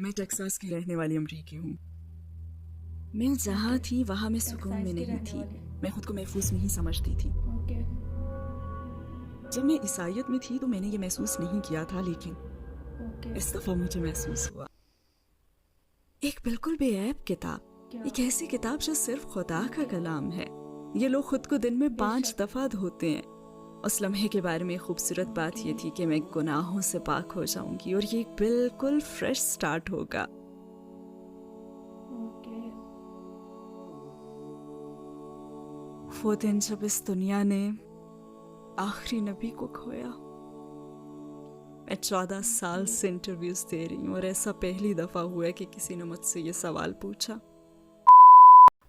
मैं टेक्सास की रहने वाली अमरीकी हूँ। मैं जहाँ थी वहाँ मैं सुकून में नहीं थी। मैं खुद को महफूज नहीं समझती थी। जब मैं ईसाइयत में थी तो मैंने ये महसूस नहीं किया था, लेकिन इस दफ़ा मुझे महसूस हुआ। एक बिल्कुल बेऐब किताब, एक ऐसी किताब जो सिर्फ खुदा का कलाम है। ये लोग खुद को दिन में 5 दफ़ा धोते हैं। उस लम्हे के बारे में खूबसूरत बात ये थी कि मैं गुनाहों से पाक हो जाऊंगी और ये एक बिल्कुल फ्रेश स्टार्ट होगा। वो दिन जब इस दुनिया ने आखिरी नबी को खोया। मैं 14 साल से इंटरव्यूज दे रही हूँ और ऐसा पहली दफ़ा हुआ है कि किसी ने मुझसे ये सवाल पूछा।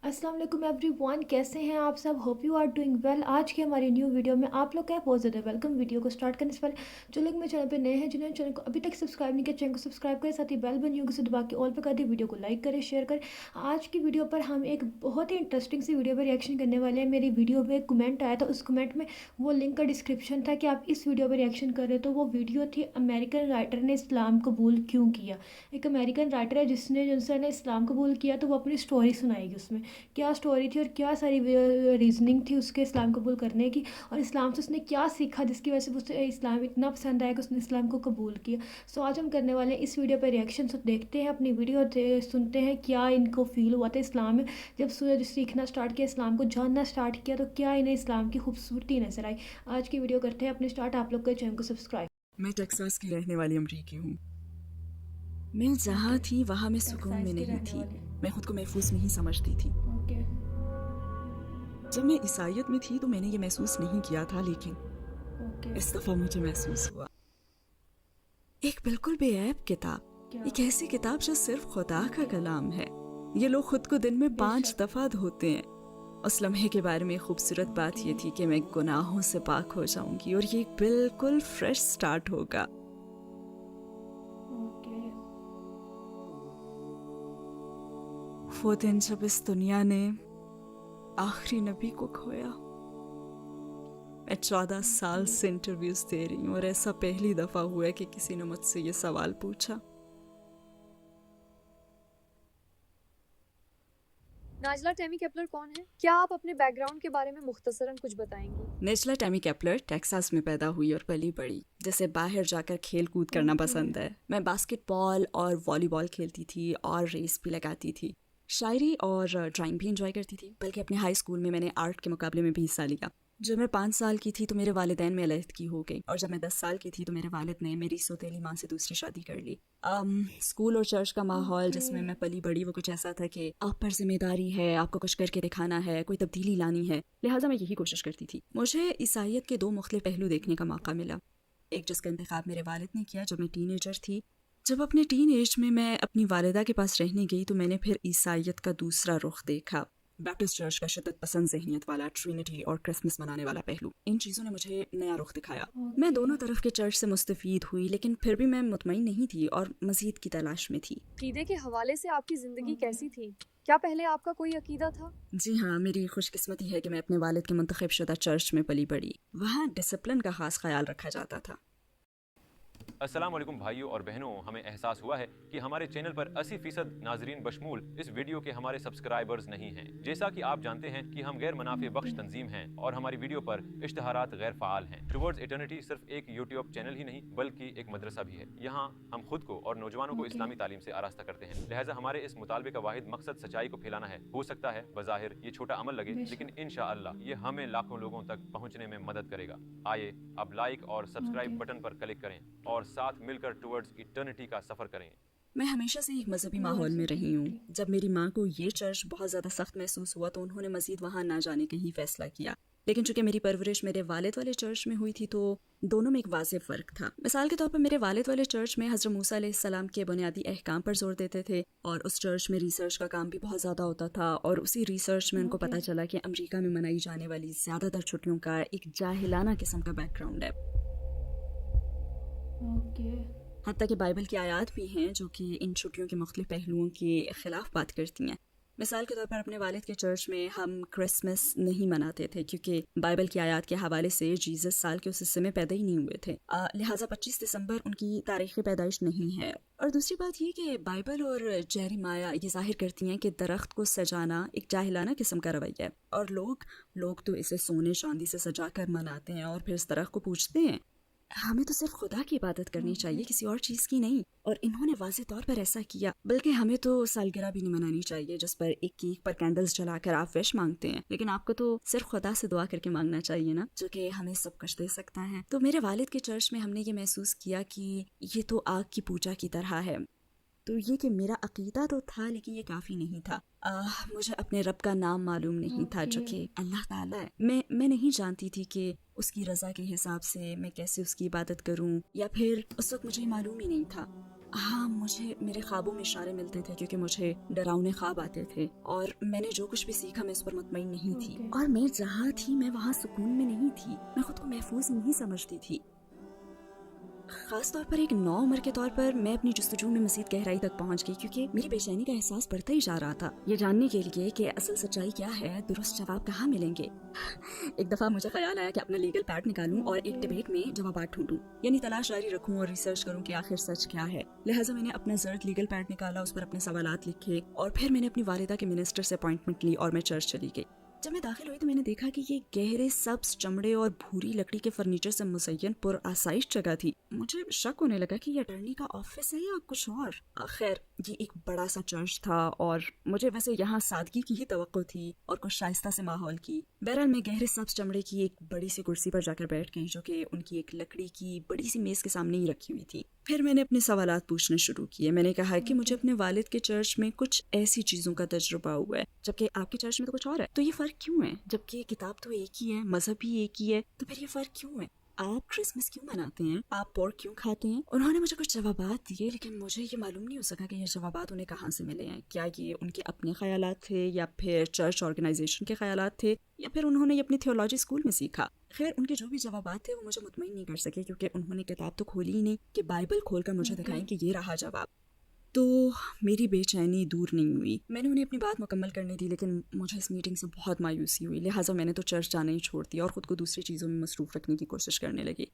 अस्सलाम वालेकुम एवरीवन, कैसे हैं आप सब? Hope you are doing well. आज की हमारी न्यू वीडियो में आप लोग का बहुत ज़्यादा वेलकम। वीडियो को स्टार्ट करने से पहले जो लोग मेरे चैनल पे नए हैं, जिन्होंने चैनल को अभी तक सब्सक्राइब नहीं किया, चैनल को सब्सक्राइब करें, साथ ही बेल बन होगी उसे दबा के ऑल पर कर दी, वीडियो को लाइक करें, शेयर करें। आज की वीडियो पर हम एक बहुत ही इंटरेस्टिंग सी वीडियो पर रिएक्शन करने वाले हैं। मेरी वीडियो में एक कमेंट आया था, उस कमेंट में वो लिंक का डिस्क्रिप्शन था कि आप इस वीडियो पर रिएक्शन कर रहे। तो वो वीडियो थी अमेरिकन राइटर ने इस्लाम कबूल क्यों किया। एक अमेरिकन राइटर है जिसने इस्लाम कबूल किया, तो वो अपनी स्टोरी सुनाएगी। उसमें क्या स्टोरी थी और क्या सारी रीजनिंग थी उसके इस्लाम कबूल करने की, और इस्लाम से उसने क्या सीखा जिसकी वजह से उसे इस्लाम इतना पसंद आया कि उसने इस्लाम को कबूल किया। सो आज हम करने वाले हैं इस वीडियो पर रिएक्शन। सो देखते हैं अपनी वीडियो, सुनते हैं क्या इनको फील हुआ था इस्लाम में जब सूरज सीखना स्टार्ट किया, इस्लाम को जानना स्टार्ट किया, तो क्या इन्हें इस्लाम की खूबसूरती नजर आई। आज की वीडियो करते हैं अपने स्टार्ट। आप लोग के चैनल को सब्सक्राइब। मैं टेक्सास की रहने वाली अमरीकी हूँ। मैं जहाँ थी वहाँ मैं सुकून में नहीं थी। मैं खुद को महफूज नहीं समझती थी। जब मैं ईसाइयत में थी तो मैंने ये महसूस नहीं किया था, लेकिन इस दफ़ा मुझे महसूस हुआ। एक बिल्कुल बेऐब किताब, एक ऐसी किताब जो सिर्फ खुदा का कलाम है। ये लोग खुद को दिन में 5 दफ़ा धोते हैं। उस लम्हे के बारे में खूबसूरत बात ये थी कि मैं गुनाहों से पाक हो जाऊंगी और ये एक बिल्कुल फ्रेश स्टार्ट होगा। वो दिन जब इस दुनिया ने आखिरी नबी को खोया। मैं 14 साल से इंटरव्यूज दे रही हूँ और ऐसा पहली दफ़ा हुआ है कि किसी ने मुझसे ये सवाल पूछा। नाजला टेमी केपलर कौन है? क्या आप अपने बैकग्राउंड के बारे में मुख्तसरन कुछ बताएंगी? नेजला टेमी केपलर टेक्सास में पैदा हुई और पली बड़ी। जैसे बाहर जाकर खेल कूद करना पसंद है। मैं बास्केटबॉल और वॉलीबॉल खेलती थी और रेस भी लगाती थी। शायरी और ड्राइंग भी इंजॉय करती थी। बल्कि अपने हाई स्कूल में मैंने आर्ट के मुकाबले में भी हिस्सा लिया। जब मैं 5 साल की थी तो मेरे वालिदैन में अलहदगी हो गई, और जब मैं 10 साल की थी तो मेरे वालिद ने मेरी सौतेली माँ से दूसरी शादी कर ली। स्कूल और चर्च का माहौल जिसमें मैं पली बड़ी वो कुछ ऐसा था कि आप पर जिम्मेदारी है, आपको कुछ करके दिखाना है, कोई तब्दीली लानी है। लिहाजा मैं यही कोशिश करती थी। मुझे ईसाइयत के 2 मुख्तलिफ पहलू देखने का मौका मिला। एक जिसका इंतखाब मेरे वालिद ने किया जब मैं टीनेजर थी। जब अपने टीन एज में मैं अपनी वालिदा के पास रहने गई तो मैंने फिर ईसाइयत का दूसरा रुख देखा। बैप्टिस्ट चर्च का शिद्दत पसंद ज़हनियत वाला ट्रिनिटी और क्रिसमस मनाने वाला पहलू, इन चीज़ों ने मुझे नया रुख दिखाया। मैं दोनों तरफ के चर्च से मुस्तफ़ीद हुई, लेकिन फिर भी मैं मुतमईन नहीं थी और मज़ीद की तलाश में थी। अकीदे के हवाले से आपकी ज़िंदगी कैसी थी? क्या पहले आपका कोई अकीदा था? जी हाँ, मेरी खुशकिस्मती है कि मैं अपने वालिद के मुंतखब शुदा चर्च में पली बड़ी। वहाँ डिसिप्लिन का ख़ास ख्याल रखा जाता था। अस्सलाम वालेकुम भाइयों और बहनों, हमें एहसास हुआ है कि हमारे चैनल पर 80% नाजरीन बशमूल इस वीडियो के हमारे सब्सक्राइबर्स नहीं हैं। जैसा कि आप जानते हैं कि हम गैर मुनाफे बख्श तंजीम हैं और हमारी वीडियो पर इश्तहारात गैर फ़ाल हैं। टुवर्ड्स इटर्निटी सिर्फ एक यूट्यूब चैनल ही नहीं बल्कि एक मदरसा भी है। यहाँ हम खुद को और नौजवानों को इस्लामी तालीम से आरास्ता करते हैं। लिहाजा हमारे इस मुतालबे का वाहिद मकसद सच्चाई को फैलाना है। हो सकता है बज़ाहिर ये छोटा अमल लगे, लेकिन इंशाअल्लाह ये हमें लाखों लोगों तक पहुँचने में मदद करेगा। आइए अब लाइक और सब्सक्राइब बटन पर क्लिक करें और साथ मिलकर टुवर्ड्स इटर्निटी का सफर करें। मैं हमेशा से एक मजहबी माहौल में रही हूँ। जब मेरी माँ को ये चर्च बहुत ज़्यादा सख्त महसूस हुआ तो उन्होंने मज़ीद वहाँ ना जाने का ही फैसला किया। लेकिन चूंकि मेरी परवरिश मेरे वालिद वाले चर्च में हुई थी तो दोनों में एक वाज़ेह फ़र्क था। मिसाल के तौर पर मेरे वालिद वाले चर्च में हज़रत मूसा अलैहिस्सलाम के बुनियादी अहकाम पर जोर देते थे, और उस चर्च में रिसर्च का काम भी बहुत ज़्यादा होता था। और उसी रिसर्च में उनको पता चला कि अमरीका में मनाई जाने वाली ज़्यादातर छुट्टियों का एक जाहिलाना किस्म का बैकग्राउंड है। हत्ता कि बाइबल की आयात भी हैं जो कि इन छुट्टियों के मुख्तलिफ पहलुओं के खिलाफ बात करती हैं। مثال کے طور پر اپنے والد کے چرچ میں ہم کرسمس نہیں مناتے تھے کیونکہ بائبل کی آیات کے حوالے سے جیزس سال کے اس حصے میں پیدا ہی نہیں ہوئے تھے، لہٰذا 25 دسمبر ان کی تاریخ پیدائش نہیں ہے۔ اور دوسری بات یہ کہ بائبل اور جیریمایا یہ ظاہر کرتی ہیں کہ درخت کو سجانا ایک جاہلانہ قسم کا رویہ ہے، اور لوگ تو اسے سونے چاندی سے سجا کر مناتے ہیں اور پھر اس درخت کو پوجتے ہیں۔ ہمیں تو صرف خدا کی عبادت کرنی چاہیے، کسی اور چیز کی نہیں، اور انہوں نے واضح طور پر ایسا کیا۔ بلکہ ہمیں تو سالگرہ بھی نہیں منانی چاہیے جس پر ایک کیک پر کینڈلز جلا کر آپ وش مانگتے ہیں، لیکن آپ کو تو صرف خدا سے دعا کر کے مانگنا چاہیے نا، جو کہ ہمیں سب کچھ دے سکتا ہے۔ تو میرے والد کے چرچ میں ہم نے یہ محسوس کیا کہ یہ تو آگ کی پوجا کی طرح ہے۔ تو یہ کہ میرا عقیدہ تو تھا لیکن یہ کافی نہیں تھا۔ مجھے اپنے رب کا نام معلوم نہیں تھا جو کہ اللہ تعالیٰ ہے۔ میں نہیں جانتی تھی کہ اس کی رضا کے حساب سے میں کیسے اس کی عبادت کروں، یا پھر اس وقت مجھے معلوم ہی نہیں تھا۔ ہاں، مجھے میرے خوابوں میں اشارے ملتے تھے کیونکہ مجھے ڈراؤنے خواب آتے تھے، اور میں نے جو کچھ بھی سیکھا میں اس پر مطمئن نہیں تھی، اور میں جہاں تھی میں وہاں سکون میں نہیں تھی، میں خود کو محفوظ نہیں سمجھتی تھی۔ خاص طور پر ایک نو عمر کے طور پر میں اپنی جستجو میں مزید گہرائی تک پہنچ گئی کیونکہ میری بے چینی کا احساس بڑھتا ہی جا رہا تھا، یہ جاننے کے لیے کہ اصل سچائی کیا ہے، درست جواب کہاں ملیں گے۔ ایک دفعہ مجھے خیال آیا کہ اپنا لیگل پیڈ نکالوں اور ایک ڈیبیٹ میں جوابات ڈھونڈوں، یعنی تلاش جاری رکھوں اور ریسرچ کروں کہ آخر سچ کیا ہے۔ لہٰذا میں نے اپنا زرد لیگل پیڈ نکالا، اس پر اپنے سوالات لکھے، اور پھر میں نے اپنی والدہ کے منسٹر سے اپوائنٹمنٹ لی اور میں چرچ چلی گئی۔ جب میں داخل ہوئی تو میں نے دیکھا کہ یہ گہرے سبز چمڑے اور بھوری لکڑی کے فرنیچر سے مزین پر آسائش جگہ تھی۔ مجھے شک ہونے لگا کہ یہ اٹرنی کا آفس ہے یا کچھ اور۔ خیر، یہ ایک بڑا سا چرچ تھا اور مجھے ویسے یہاں سادگی کی ہی توقع تھی اور کچھ شائستہ سے ماحول کی۔ بہرحال میں گہرے سبز چمڑے کی ایک بڑی سی کرسی پر جا کر بیٹھ گئی جو کہ ان کی ایک لکڑی کی بڑی سی میز کے سامنے ہی رکھی ہوئی تھی۔ پھر میں نے اپنے سوالات پوچھنے شروع کیے۔ میں نے کہا کہ مجھے اپنے والد کے چرچ میں کچھ ایسی چیزوں کا تجربہ ہوا ہے جبکہ آپ کے چرچ میں تو کچھ اور ہے، تو یہ فرق کیوں ہے؟ جبکہ کتاب تو ایک ہی ہے، مذہب بھی ایک ہی ہے، تو پھر یہ فرق کیوں ہے؟ آپ کرسمس کیوں مناتے ہیں؟ آپ پورک کیوں کھاتے ہیں؟ انہوں نے مجھے کچھ جوابات دیے، لیکن مجھے یہ معلوم نہیں ہو سکا کہ یہ جوابات انہیں کہاں سے ملے ہیں۔ کیا یہ ان کے اپنے خیالات تھے، یا پھر چرچ آرگنائزیشن کے خیالات تھے، یا پھر انہوں نے یہ اپنی تھیولوجی اسکول میں سیکھا؟ خیر، ان کے جو بھی جوابات تھے وہ مجھے مطمئن نہیں کر سکے کیونکہ انہوں نے کتاب تو کھولی ہی نہیں کہ بائبل کھول کر مجھے دکھائیں کہ یہ رہا جواب۔ تو میری بے چینی دور نہیں ہوئی۔ میں نے انہیں اپنی بات مکمل کرنے دی، لیکن مجھے اس میٹنگ سے بہت مایوسی ہوئی، لہٰذا میں نے تو چرچ جانا ہی چھوڑ دیا اور خود کو دوسری چیزوں میں مصروف رکھنے کی کوشش کرنے لگی۔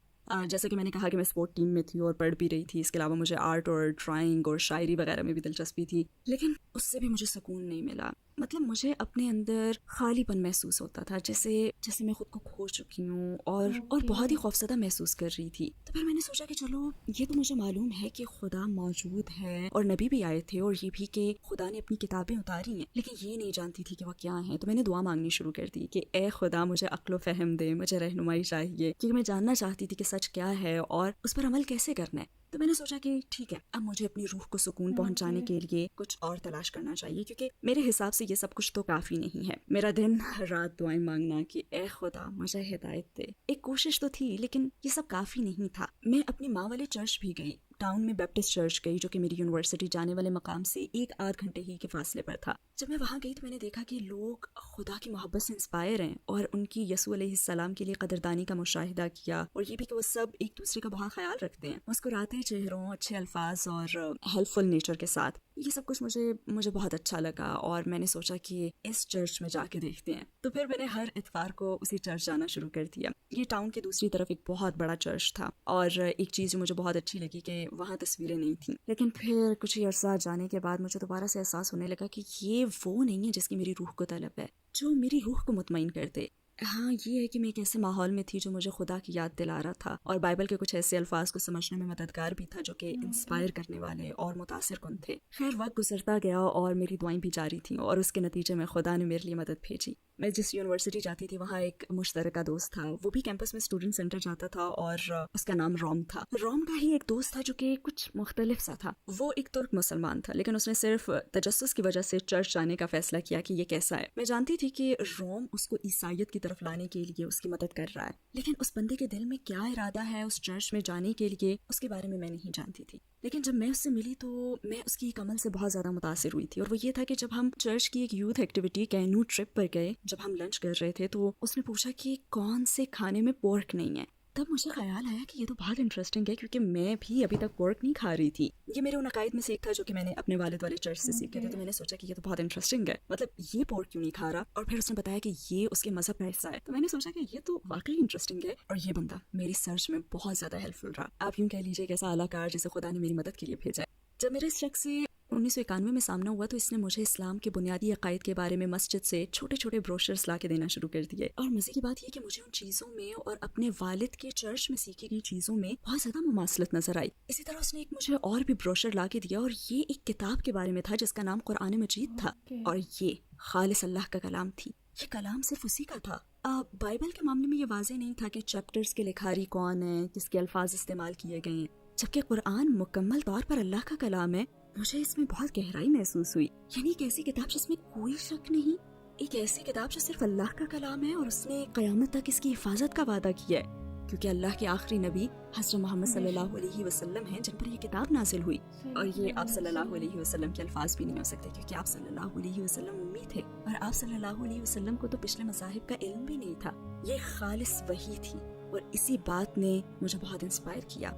جیسا کہ میں نے کہا کہ میں اسپورٹ ٹیم میں تھی اور پڑھ بھی رہی تھی، اس کے علاوہ مجھے آرٹ اور ڈرائنگ اور شاعری وغیرہ میں بھی دلچسپی تھی، لیکن اس سے بھی مجھے سکون نہیں ملا۔ مطلب مجھے اپنے اندر خالی پن محسوس ہوتا تھا، جیسے میں خود کو کھو چکی ہوں اور بہت ہی خوفزدہ محسوس کر رہی تھی۔ تو پھر میں نے سوچا کہ چلو، یہ تو مجھے معلوم ہے کہ خدا موجود ہے اور نبی بھی آئے تھے، اور یہ بھی کہ خدا نے اپنی کتابیں اتاری ہیں، لیکن یہ نہیں جانتی تھی کہ وہ کیا ہیں۔ تو میں نے دعا مانگنی شروع کر دی کہ اے خدا، مجھے عقل و فہم دے، مجھے رہنمائی چاہیے، کیونکہ میں جاننا چاہتی تھی کہ سچ کیا ہے اور اس پر عمل کیسے کرنا ہے۔ تو میں نے سوچا کہ ٹھیک ہے، اب مجھے اپنی روح کو سکون پہنچانے کے لیے کچھ اور تلاش کرنا چاہیے، کیونکہ میرے حساب سے یہ سب کچھ تو کافی نہیں ہے۔ میرا دن رات دعائیں مانگنا کہ اے خدا مجھے ہدایت دے، ایک کوشش تو تھی، لیکن یہ سب کافی نہیں تھا۔ میں اپنی ماں والے چرچ بھی گئی، ٹاؤن میں بیپٹسٹ چرچ گئی جو کہ میری یونیورسٹی جانے والے مقام سے 1-8 گھنٹے ہی کے فاصلے پر تھا۔ جب میں وہاں گئی تو میں نے دیکھا کہ لوگ خدا کی محبت سے انسپائر ہیں اور ان کی یسوع علیہ السلام کے لیے قدردانی کا مشاہدہ کیا، اور یہ بھی کہ وہ سب ایک دوسرے کا بہت خیال رکھتے ہیں، مسکراتے چہروں، اچھے الفاظ اور ہیلپ فل نیچر کے ساتھ۔ یہ سب کچھ مجھے بہت اچھا لگا اور میں نے سوچا کہ اس چرچ میں جا کے دیکھتے ہیں۔ تو پھر میں نے ہر اتوار کو اسی چرچ جانا شروع کر دیا۔ یہ ٹاؤن کے دوسری طرف ایک بہت بڑا چرچ تھا، اور ایک چیز جو مجھے بہت اچھی لگی کہ وہاں تصویریں نہیں تھیں، لیکن پھر کچھ ہی عرصہ جانے کے بعد مجھے دوبارہ سے احساس ہونے لگا کہ یہ وہ نہیں ہے جس کی میری روح کو طلب ہے، جو میری روح کو مطمئن کر دے۔ ہاں، یہ ہے کہ میں ایک ایسے ماحول میں تھی جو مجھے خدا کی یاد دلا رہا تھا، اور بائبل کے کچھ ایسے الفاظ کو سمجھنے میں مددگار بھی تھا جو کہ انسپائر کرنے والے اور متاثر کن تھے۔ خیر، وقت گزرتا گیا اور میری دعائیں بھی جاری تھیں، اور اس کے نتیجے میں خدا نے میرے لیے مدد بھیجی۔ میں جس یونیورسٹی جاتی تھی وہاں ایک مشترکہ دوست تھا، وہ بھی کیمپس میں اسٹوڈنٹ سینٹر جاتا تھا، اور اس کا نام روم تھا۔ روم کا ہی ایک دوست تھا جو کہ کچھ مختلف سا تھا، وہ ایک ترک مسلمان تھا، لیکن اس نے صرف تجسس کی وجہ سے چرچ جانے کا فیصلہ کیا کہ یہ کیسا ہے۔ میں جانتی تھی کہ روم اس کو عیسائیت کی طرف لانے کے لیے اس کی مدد کر رہا ہے، لیکن اس بندے کے دل میں کیا ارادہ ہے اس چرچ میں جانے کے لیے، اس کے بارے میں نہیں جانتی تھی۔ لیکن جب میں اس سے ملی تو میں اس کی ایک عمل سے بہت زیادہ متاثر ہوئی تھی، اور وہ یہ تھا کہ جب ہم چرچ کی ایک یوتھ ایکٹیویٹی کینو ٹرپ پر گئے، جب ہم لنچ کر رہے تھے تو اس نے پوچھا کہ کون سے کھانے میں پورک نہیں ہے۔ तब मुझे ख्याल आया कि ये तो बहुत इंटरेस्टिंग है, क्योंकि मैं भी अभी तक पोर्क नहीं खा रही थी। ये मेरे उन अकायद में से एक था जो कि मैंने अपने वालिद वाले चर्च से सीखे थे। तो मैंने सोचा कि ये तो बहुत इंटरेस्टिंग है, मतलब ये पोर्क क्यों नहीं खा रहा। और फिर उसने बताया कि ये उसके मजहब का हिस्सा है। तो मैंने सोचा कि ये तो वाकई इंटरेस्टिंग है। और ये बंदा मेरी सर्च में बहुत ज्यादा हेल्पफुल रहा। आप यूँ कह लीजिए एक ऐसा अलाकार जिसे खुदा ने मेरी मदद के लिए भेजा है। जब मेरे इस शख्स से 1991 में सामना हुआ तो इसने मुझे इस्लाम के बुनियादी अकायद के बारे में मस्जिद से छोटे छोटे ब्रोशर्स ला के देना शुरू कर दिए। और मज़े की बात यह कि मुझे उन चीज़ों में और अपने वालिद के चर्च में सीखी गई चीज़ों में बहुत ज़्यादा मुमासलत नजर आई। इसी तरह उसने एक मुझे और भी ब्रोशर ला के दिया, और ये एक किताब के बारे में था जिसका नाम कुरान मजीद था, और ये खालिस अल्लाह का कलाम थी। ये कलाम सिर्फ उसी का था। बाइबल के मामले में ये वाज़ेह नहीं था कि चैप्टर्स के लिखारी कौन है, किसके अल्फाज इस्तेमाल किए गए हैं, जबकि कुरान मुकम्मल तौर पर अल्लाह का कलाम है। मुझे इसमें बहुत गहराई महसूस हुई। यानी एक ऐसी किताब जिसमें कोई शक नहीं, एक ऐसी किताब जो सिर्फ अल्लाह का कलाम है और उसने क़यामत तक इसकी हिफाजत का वादा किया है, क्योंकि अल्लाह के आखिरी नबी हज़रत मोहम्मद सल्लल्लाहु अलैहि वसल्लम हैं जिन पर ये किताब नाजिल हुई। और ये आप सल्लल्लाहु अलैहि वसल्लम के अल्फाज भी नहीं हो सकते, क्योंकि आप सल्लल्लाहु अलैहि वसल्लम उम्मी थे, और आप सल्लल्लाहु अलैहि वसल्लम को तो पिछले मज़ाहिब का इल्म भी नहीं था। ये खालिस वही थी, और इसी बात ने मुझे बहुत इंस्पायर किया।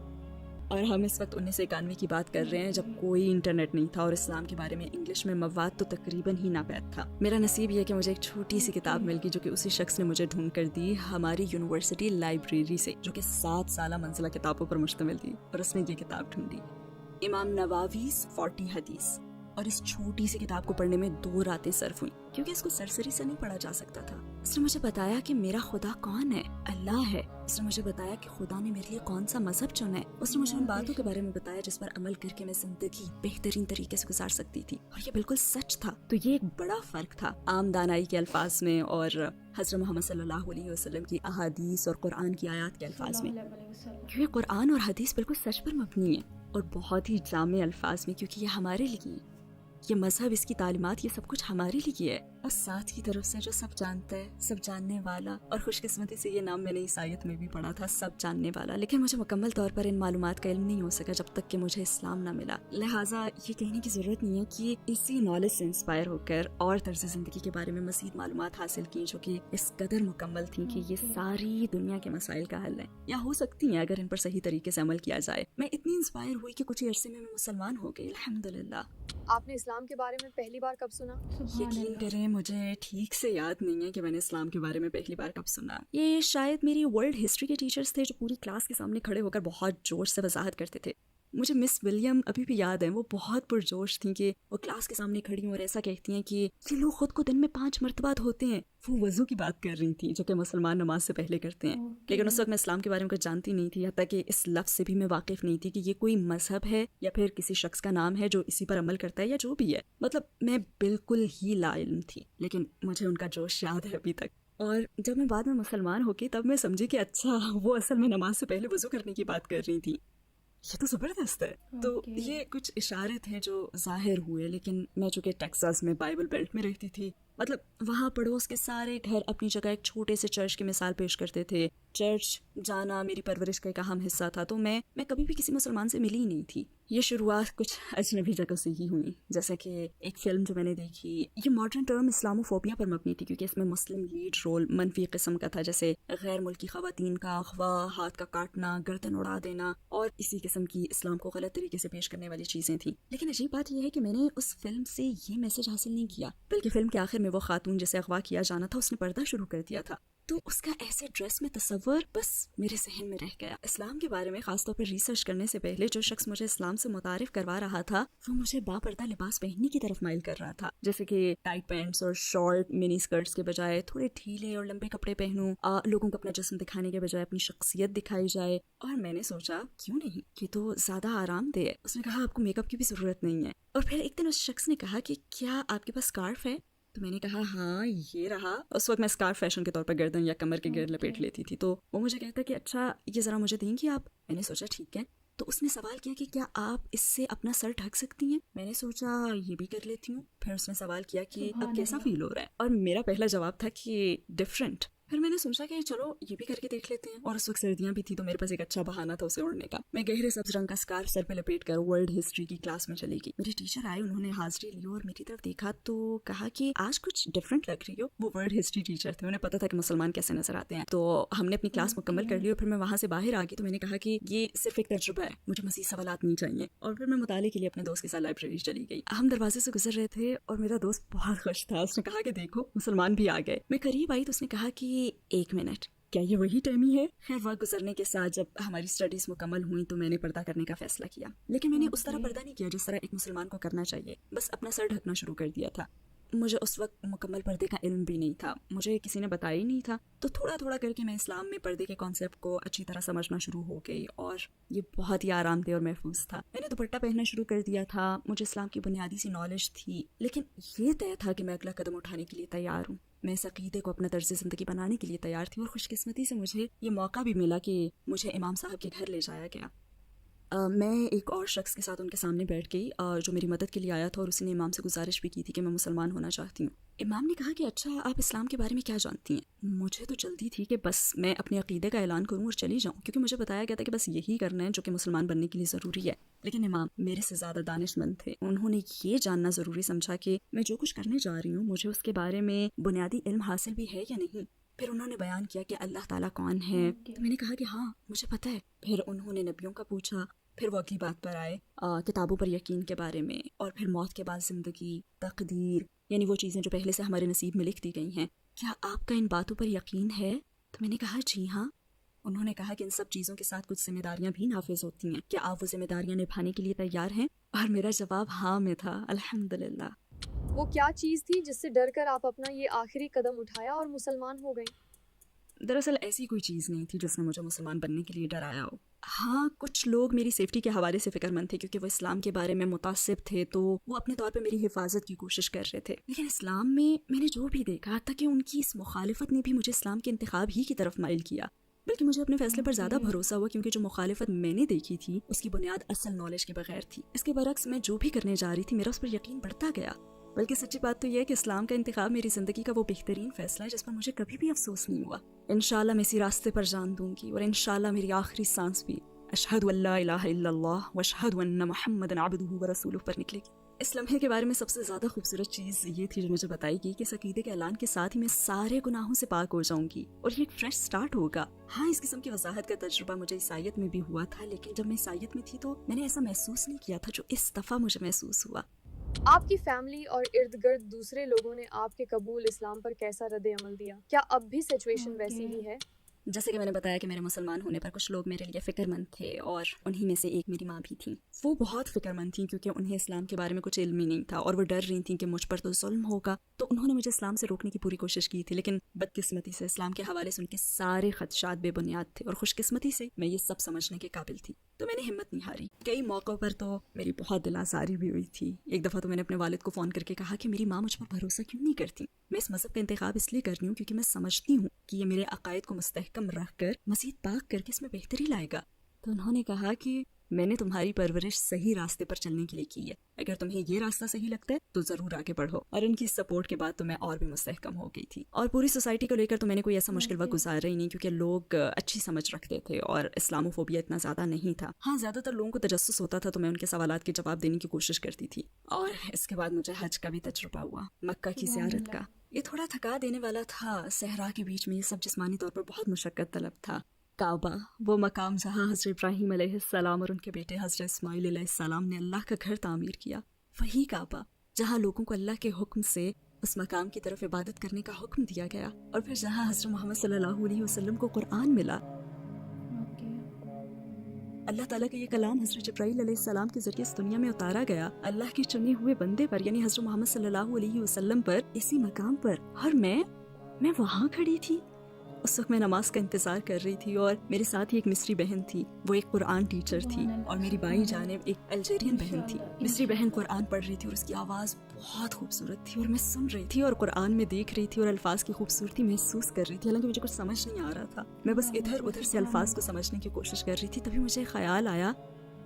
और हम इस वक्त 1991 की बात कर रहे हैं, जब कोई इंटरनेट नहीं था और इस्लाम के बारे में इंग्लिश में मवाद तो तकरीबन ही नापैद था। मेरा नसीब ये कि मुझे एक छोटी सी किताब मिल गई जो कि उसी शख्स ने मुझे ढूंढ कर दी, हमारी यूनिवर्सिटी लाइब्रेरी से, जो कि 7 साल मंजिला किताबों पर मुश्तमिल थी। और उसने ये किताब ढूंढी, इमाम नवावीज़ 40 हदीस। और इस छोटी सी किताब को पढ़ने में 2 रातें सर्फ हुई, क्योंकि इसको सरसरी से नहीं पढ़ा जा सकता था। उसने मुझे बताया कि मेरा खुदा कौन है, अल्लाह है। उसने मुझे बताया कि खुदा ने मेरे लिए कौन सा मजहब चुना है। उसने मुझे उन बातों के बारे में बताया जिस पर अमल करके मैं जिंदगी बेहतरीन तरीके से गुजार सकती थी, और ये बिल्कुल सच था। तो ये एक बड़ा फर्क था आम दानाई के अल्फाज में और हज़रत मोहम्मद सल्लल्लाहु अलैहि वसल्लम की अहादीस और कुरान की आयत के अल्फाज में, क्योंकि कुरान और हदीस बिल्कुल सच पर मबनी है और बहुत ही जामे अल्फाज में, क्योंकि ये हमारे लिए, ये मजहब, इसकी तालीमात, ये सब कुछ हमारे लिए है। और साथ की तरफ से जो सब जानता है, सब जानने वाला, और खुशकिस्मती से ये नाम मैंने इस आयत में भी पढ़ा था, सब जानने वाला। लेकिन मुझे मुकम्मल तौर पर इन मालूमात का इल्म नहीं हो सका जब तक कि मुझे इस्लाम ना मिला। लिहाजा ये कहने की जरूरत नहीं है कि इसी नॉलेज से इंस्पायर होकर और तर्ज जिंदगी के बारे में मजीद मालूमात हासिल की जो कि इस कदर मुकम्मल थी कि ये सारी दुनिया के मसाइल का हल है, या हो सकती हैं अगर इन पर सही तरीके से अमल किया जाए। मैं इतनी इंस्पायर हुई कि कुछ ही अरसे में मैं मुसलमान हो गई, अल्हम्दुलिल्लाह। आपने इस्लाम के बारे में पहली बार कब सुना? यकीन करें मुझे ठीक से याद नहीं है कि मैंने इस्लाम के बारे में पहली बार कब सुना। ये शायद मेरी वर्ल्ड हिस्ट्री के टीचर्स थे जो पूरी क्लास के सामने खड़े होकर बहुत जोश से वजाहत करते थे। मुझे मिस विलियम अभी भी याद है, वो बहुत पुरजोश थी कि वो क्लास के सामने खड़ी और ऐसा कहती हैं कि ये लोग खुद को दिन में 5 मरतबा धोते हैं। वो वज़ू की बात कर रही थी जो कि मुसलमान नमाज से पहले करते हैं। लेकिन उस वक्त मैं इस्लाम के बारे में कुछ जानती नहीं थी, हत्ता कि इस लफ्ज़ से भी मैं वाकिफ़ नहीं थी कि ये कोई मजहब है या फिर किसी शख्स का नाम है जो इसी पर अमल करता है या जो भी है। मतलब मैं बिल्कुल ही लाइल्म थी, लेकिन मुझे उनका जोश याद है अभी तक। और जब मैं बाद में मुसलमान हो गई तब मैं समझी कि अच्छा वो असल में नमाज से पहले वज़ू करने की बात कर रही थी। ये तो ज़बरदस्त है। तो ये कुछ इशारे थे जो जाहिर हुए। लेकिन मैं चूँकि टेक्सास में बाइबल बेल्ट में रहती थी, मतलब वहाँ पड़ोस के सारे घर अपनी जगह एक छोटे से चर्च की मिसाल पेश करते थे। चर्च जाना मेरी परवरिश का एक अहम हिस्सा था, तो मैं कभी भी किसी मुसलमान से मिली ही नहीं थी। ये शुरुआत कुछ अजनबी जगह से ही हुई, जैसे कि एक फिल्म जो मैंने देखी, ये मॉडर्न टर्म इस्लामोफोबिया पर मबनी थी क्योंकि इसमें मुस्लिम लीड रोल मनफी किस्म का था, जैसे गैर मुल्की खवातीन का अगवा, हाथ का काटना, गर्दन उड़ा देना और इसी किस्म की इस्लाम को गलत तरीके से पेश करने वाली चीज़ें थी। लेकिन अजीब बात यह है कि मैंने उस फिल्म से ये मैसेज हासिल नहीं किया, बल्कि फिल्म के आखिर में वो खातून जिसे अगवा किया जाना था उसने पर्दा शुरू कर दिया था। तो उसका ऐसे ड्रेस में तस्वर बस मेरे जहन में रह गया। इस्लाम के बारे में खासतौर पर रिसर्च करने से पहले जो शख्स मुझे इस्लाम से मुतारिफ करवा रहा था वो मुझे बापर्दा लिबास पहनने की तरफ माइल कर रहा था, जैसे कि टाइट पैंट्स और शॉर्ट मिनी स्कर्ट्स के बजाय थोड़े ढीले और लंबे कपड़े पहनूं, लोगों को अपना जिस्म दिखाने के बजाय अपनी शख्सियत दिखाई जाए। और मैंने सोचा क्यों नहीं, ये तो ज्यादा आरामदेह है। उसने कहा आपको मेकअप की भी जरूरत नहीं है। और फिर एक दिन उस शख्स ने कहा कि क्या आपके पास स्कार्फ है? तो मैंने कहा हाँ ये रहा। उस वक्त मैं स्कार्फ फैशन के तौर पर गर्दन या कमर के गिर्द लपेट लेती थी। तो वो मुझे कहता कि अच्छा ये ज़रा मुझे देंगी आप? मैंने सोचा ठीक है। तो उसने सवाल किया कि क्या आप इससे अपना सर ढक सकती हैं? मैंने सोचा ये भी कर लेती हूँ। फिर उसने सवाल किया कि अब कैसा फील हो रहा है? और मेरा पहला जवाब था कि डिफरेंट, फिर मैंने सोचा कि चलो ये भी करके देख लेते हैं, और उस वक्त सर्दियां भी थी तो मेरे पास एक अच्छा बहाना था उसे ओढ़ने का। मैं गहरे सब्ज रंग का स्कार्फ सर पे लपेट कर वर्ल्ड हिस्ट्री की क्लास में चली गई। मेरे टीचर आए, उन्होंने हाजिरी ली और मेरी तरफ देखा तो कहा कि आज कुछ डिफरेंट लग रही हो। वो वर्ल्ड हिस्ट्री टीचर थे, उन्हें पता था कि मुसलमान कैसे नजर आते हैं। तो हमने अपनी क्लास मुकम्मल कर ली और फिर मैं वहाँ से बाहर आ गई। तो मैंने कहा कि ये सिर्फ एक तजुर्बा है, मुझे मज़ीद सवालात नहीं चाहिए, और फिर मैं मुताले के लिए अपने दोस्त के साथ लाइब्रेरी चली गई। हम दरवाजे से गुजर रहे थे और मेरा दोस्त बहुत खुश था। उसने कहा कि देखो मुसलमान भी आ गए। मैं करीब आई तो उसने कहा कि 1 मिनट, क्या ये वही टैमी है? खैर वक्त गुजरने के साथ जब हमारी स्टडीज मुकम्मल हुई तो मैंने पर्दा करने का फैसला किया, लेकिन मैंने उस तरह पर्दा नहीं किया जिस तरह एक मुसलमान को करना चाहिए। बस अपना सर ढकना शुरू कर दिया था। मुझे उस वक्त मुकम्मल पर्दे का इल्म भी नहीं था, मुझे किसी ने बताया ही नहीं था। तो थोड़ा थोड़ा करके मैं इस्लाम में पर्दे के कॉन्सेप्ट को अच्छी तरह समझना शुरू हो गई और ये बहुत ही आरामदेह और महफूज था। मैंने दुपट्टा पहनना शुरू कर दिया था। मुझे इस्लाम की बुनियादी सी नॉलेज थी, लेकिन ये तय था कि मैं अगला कदम उठाने के लिए तैयार हूँ। मैं इस अकीदे को अपना तर्ज ज़िंदगी बनाने के लिए तैयार थी और खुशकिस्मती से मुझे ये मौका भी मिला कि मुझे इमाम साहब के घर ले जाया गया। मैं एक और शख्स के साथ उनके सामने बैठ गई जो मेरी मदद के लिए आया था, और उसी ने इमाम से गुजारिश भी की थी कि मैं मुसलमान होना चाहती हूँ। इमाम ने कहा कि अच्छा आप इस्लाम के बारे में क्या जानती हैं? मुझे तो जल्दी थी कि बस मैं अपने अकीदे का ऐलान करूँ और चली जाऊँ, क्योंकि मुझे बताया गया था कि बस यही करना है जो कि मुसलमान बनने के लिए ज़रूरी है। लेकिन इमाम मेरे से ज़्यादा दानिशमंद थे। उन्होंने ये जानना ज़रूरी समझा कि मैं जो कुछ करने जा रही हूँ मुझे उसके बारे में बुनियादी इल्म हासिल भी है या नहीं। फिर उन्होंने बयान किया कि अल्लाह ताला कौन है। तो मैंने कहा कि हाँ मुझे पता है। फिर उन्होंने नबियों का पूछा, फिर वो अगली बात पर आए किताबों पर यकीन के बारे में, और फिर मौत के बाद ज़िंदगी, तकदीर, यानी वो चीज़ें जो पहले से हमारे नसीब में लिख दी गई हैं। क्या आपका इन बातों पर यकीन है? तो मैंने कहा जी हाँ। उन्होंने कहा कि इन सब चीज़ों के साथ कुछ जिम्मेदारियां भी नाफिज होती हैं, क्या आप वो जिम्मेदारियां निभाने के लिए तैयार हैं? और मेरा जवाब हाँ में था, अल्हम्दुलिल्लाह। वो क्या चीज़ थी जिससे डर कर आप अपना ये आखिरी कदम उठाया और मुसलमान हो गई? दरअसल ऐसी कोई चीज़ नहीं थी जिसने मुझे मुसलमान बनने के लिए डराया हो। हाँ कुछ लोग मेरी सेफ्टी के हवाले से फिक्रमंद थे, क्योंकि वो इस्लाम के बारे में मुतासिब थे, तो वो अपने तौर पे मेरी हिफाजत की कोशिश कर रहे थे। लेकिन इस्लाम में मैंने जो भी देखा था कि उनकी इस मुखालिफत ने भी मुझे इस्लाम के इंतखाब ही की तरफ माइल किया। बल्कि मुझे अपने फैसले पर ज़्यादा भरोसा हुआ, क्योंकि जो मुखालिफत मैंने देखी थी उसकी बुनियाद असल नॉलेज के बगैर थी। इसके बरक्स मैं जो भी करने जा रही थी मेरा उस पर यकीन बढ़ता गया। बल्कि सच्ची बात तो यह है कि इस्लाम का इंतखाब मेरी ज़िंदगी का वो बेहतरीन फैसला है जिस पर मुझे कभी भी अफसोस नहीं हुआ। इंशाल्लाह मैं इसी रास्ते पर जान दूंगी, और इंशाल्लाह मेरी आखिरी सांस भी अशहदु अल्ला इलाहा इल्लल्लाह व अशहदु अन्ना मुहम्मदन अब्दुहु व रसूलुहु पर निकलेगी। इस लम्हे के बारे में सबसे ज़्यादा खूबसूरत चीज़ ये थी जो मुझे बताई गई कि इस अकीदे के ऐलान के साथ ही मैं सारे गुनाहों से पाक हो जाऊंगी और ये एक फ्रेश स्टार्ट होगा। हाँ इस किस्म की वजाहत का तजुर्बा मुझे ईसाईयत में भी हुआ था, लेकिन जब मैं ईसाईयत में थी तो मैंने ऐसा महसूस नहीं किया था जो इस दफ़ा मुझे महसूस हुआ। आपकी फैमिली और इर्द गिर्द दूसरे लोगों ने आपके कबूल इस्लाम पर कैसा रद्द अमल दिया? क्या अब भी सिचुएशन वैसी ही है? जैसे कि मैंने बताया कि मेरे मुसलमान होने पर कुछ लोग मेरे लिए फ़िक्रमंद थे, और उन्हीं में से एक मेरी माँ भी थी। वो बहुत फ़िक्रमंद थी क्योंकि उन्हें इस्लाम के बारे में कुछ इल्म ही नहीं था, और वो डर रही थी कि मुझ पर तो जुल्म होगा। तो उन्होंने मुझे इस्लाम से रोकने की पूरी कोशिश की थी, लेकिन बदकिस्मती से इस्लाम के हवाले से उनके सारे खदशात बेबुनियाद थे, और खुशकिस्मती से मैं ये सब समझने के काबिल थी। तो मैंने हिम्मत नहीं हारी। कई मौक़ों पर तो मेरी बहुत दिल आज़ारी भी हुई थी। एक दफ़ा तो मैंने अपने वालिद को फ़ोन करके कहा कि मेरी माँ मुझ पर भरोसा क्यों नहीं करती। मैं इस मज़हब का इंतखाब इसलिए कर रही हूँ क्योंकि मैं समझती हूँ कि ये मेरे अकायद को मुस्तहकम रख कर मज़ीद पाक करके इसमें बेहतरी लाएगा। तो उन्होंने कहा कि मैंने तुम्हारी परवरिश सही रास्ते पर चलने के लिए की है, अगर तुम्हें ये रास्ता सही लगता है तो ज़रूर आगे बढ़ो। और उनकी सपोर्ट के बाद तो मैं और भी मुस्तहकम हो गई थी। और पूरी सोसाइटी को लेकर तो मैंने कोई ऐसा मुश्किल वक्त गुजारा ही नहीं, क्योंकि लोग अच्छी समझ रखते थे और इस्लामोफोबिया इतना ज़्यादा नहीं था। हाँ ज़्यादातर लोगों को तजस्सुस होता था, तो मैं उनके सवालात के जवाब देने की कोशिश करती थी। और इसके बाद मुझे हज का भी तजुर्बा हुआ, मक्का की ज़ियारत का। ये थोड़ा थका देने वाला था। सहरा के बीच में ये सब जिस्मानी तौर पर बहुत मुशक्कत तलब था। काबा, वो मकाम जहाँ हज़रत इब्राहीम अलैहिस्सलाम और उनके बेटे हज़रत इस्माईल अलैहिस्सलाम ने अल्लाह का घर तामीर किया, वही काबा जहाँ लोगों को अल्लाह के हुक्म से उस मकाम की तरफ इबादत करने का हुक्म दिया गया, और फिर जहाँ हज़रत मोहम्मद सल्लल्लाहु अलैहि वसल्लम को कुरान मिला। अल्लाह ताला का ये कलाम हज़रत जिब्राईल अलैहिस्सलाम के ज़रिए इस दुनिया में उतारा गया अल्लाह के चुने हुए बंदे पर, यानी हज़रत मोहम्मद सल्लल्लाहु अलैहि वसल्लम पर, इसी मकाम पर। और मैं वहाँ खड़ी थी। उस वक्त मैं नमाज का इंतज़ार कर रही थी, और मेरे साथ ही एक मिस्री बहन थी, वो एक कुरान टीचर थी, और मेरी बाई जानिब एक अल्जीरियन बहन थी। मिस्री बहन कुरान पढ़ रही थी और उसकी आवाज़ बहुत खूबसूरत थी, और मैं सुन रही थी और कुरान में देख रही थी और अल्फाज की खूबसूरती महसूस कर रही थी। हालांकि मुझे कुछ समझ नहीं आ रहा था, मैं बस इधर उधर से अल्फाज को समझने की कोशिश कर रही थी। तभी मुझे ख्याल आया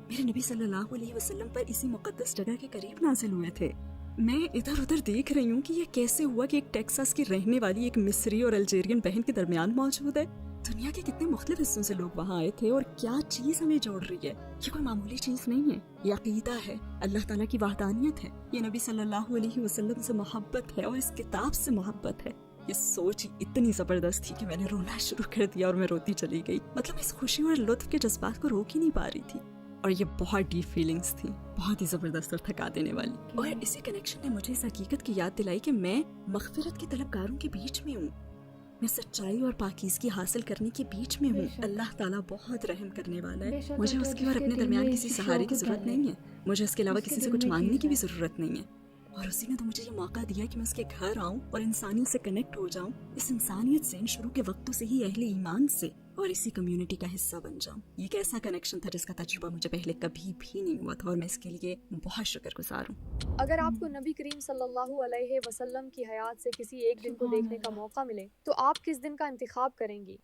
मेरे नबी सल्लल्लाहु अलैहि वसल्लम पर इसी मुक़द्दस जगह के करीब नाज़िल हुए थे। मैं इधर उधर देख रही हूँ कि ये कैसे हुआ कि एक टेक्सास की रहने वाली एक मिस्री और अल्जीरियन बहन के दरमियान मौजूद है। दुनिया के कितने मुख्तलिफ हिस्सों से लोग वहाँ आए थे और क्या चीज हमें जोड़ रही है। ये कोई मामूली चीज नहीं है, ये अकीदा है, अल्लाह ताला की वहदानियत है, ये नबी सल्लल्लाहु अलैहि वसल्लम से मोहब्बत है और इस किताब से मोहब्बत है। ये सोच इतनी जबरदस्त थी कि मैंने रोना शुरू कर दिया और मैं रोती चली गई। मतलब इस खुशी और लुत्फ के जज्बात को रोक ही नहीं पा रही थी। और ये बहुत डीप फीलिंग्स थी, बहुत ही जबरदस्त और थका देने वाली। और इसी कनेक्शन ने मुझे इस हकीकत की याद दिलाई कि मैं मगफिरत के तलबगारों के बीच में हूँ, मैं सच्चाई और पाकीज़गी हासिल करने के बीच में हूँ। अल्लाह ताला बहुत रहम करने वाला है। मुझे उसके और अपने दरमियान किसी सहारे की जरूरत नहीं है, मुझे उसके अलावा किसी से कुछ मांगने की भी जरूरत नहीं है। और उसी ने तो मुझे ये मौका दिया कि मैं उसके घर आऊं और इंसानियत से कनेक्ट हो जाऊं, इस इंसानियत से इन शुरू के वक्तों से ही अहले ईमान से, और इसी कम्युनिटी का हिस्सा बन जाऊं। ये एक ऐसा कनेक्शन था जिसका तजुर्बा मुझे पहले कभी भी नहीं हुआ था और मैं इसके लिए बहुत शुक्रगुजार हूँ। अगर आपको नबी करीम सल्लल्लाहु अलैहि वसल्लम की हयात से किसी एक दिन को देखने का मौका मिले तो आप किस दिन का इंतखाब करेंगी?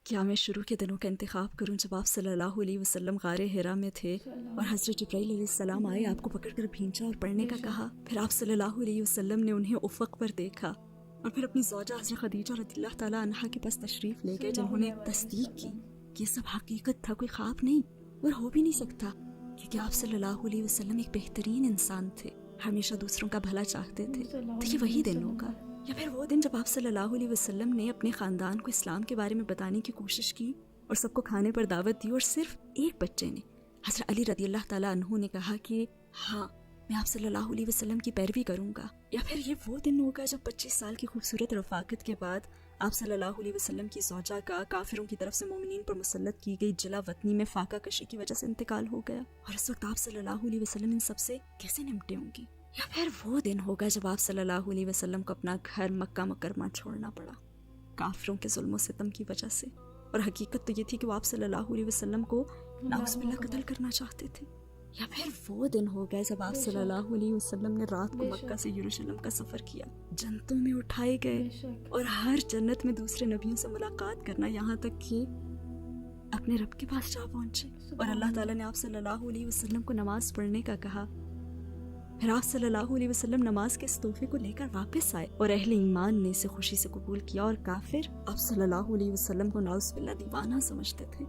क्या मैं शुरू के दिनों का इंतखाब करूं जब आप सल्लल्लाहु अलैहि वसल्लम गारे हिरा में थे और हज़रत जिब्राइल अलैहिस्सलाम आए, आपको पकड़कर भींचा और पढ़ने का कहा। फिर आप सल्लल्लाहु अलैहि वसल्लम ने उन्हें उफ़क़ पर देखा और फिर अपनी ज़ौजा हज़रत खदीजा रज़ियल्लाहु ताला अन्हा के पास तशरीफ़ ले गए, जिन्होंने तस्दीक की कि ये सब हकीकत था, कोई ख्वाब नहीं और हो भी नहीं सकता, क्योंकि आप सल्लल्लाहु अलैहि वसल्लम एक बेहतरीन इंसान थे, हमेशा दूसरों का भला चाहते थे। तो ये वही दिन होगा, या फिर वो दिन जब आप सल्लल्लाहु अलैहि वसल्लम ने अपने ख़ानदान को इस्लाम के बारे में बताने की कोशिश की और सबको खाने पर दावत दी और सिर्फ एक बच्चे ने, हज़रत अली रज़ियल्लाहु ताला अन्हु ने कहा कि हाँ मैं आप सल्लल्लाहु अलैहि वसल्लम की पैरवी करूँगा। या फिर ये वो दिन होगा जब 25 साल की खूबसूरत रफ़ाकत के बाद आप सल्लल्लाहु अलैहि वसल्लम की ज़ौजा का काफिरों की तरफ से मोमिनीन पर मुसल्लत की गई जिला वतनी में फाका कशी की वजह से इंतकाल हो गया, और इस वक्त आप सल्लल्लाहु अलैहि वसल्लम इन सबसे कैसे निपटे होंगे। या फिर वो दिन होगा जब आप सल्लल्लाहु अलैहि वसल्लम को अपना घर मक्का मुकरमा छोड़ना पड़ा काफिरों के जुल्म और सितम की वजह से, और हकीकत तो ये थी कि वो आप सल्लल्लाहु अलैहि वसल्लम को नाउज़ुबिल्लाह कत्ल करना चाहते थे। या फिर वो दिन होगा जब आप सल्लल्लाहु अलैहि वसल्लम ने रात को मक्का से यरूशलेम का सफ़र किया, जन्नतों में उठाए गए और हर जन्नत में दूसरे नबियों से मुलाकात करना, यहाँ तक कि अपने रब के पास जा पहुँचे, और अल्लाह ताला ने आप सल्लल्लाहु अलैहि वसल्लम को नमाज पढ़ने का कहा। फिर आप सल्लल्लाहु अलैहि वसल्लम नमाज के इस तोहफे को लेकर वापस आए और अहले ईमान ने इसे खुशी से कबूल किया, और काफिर आप सल्लल्लाहु अलैहि वसल्लम को नाउज़ुबिल्लाह दीवाना समझते थे।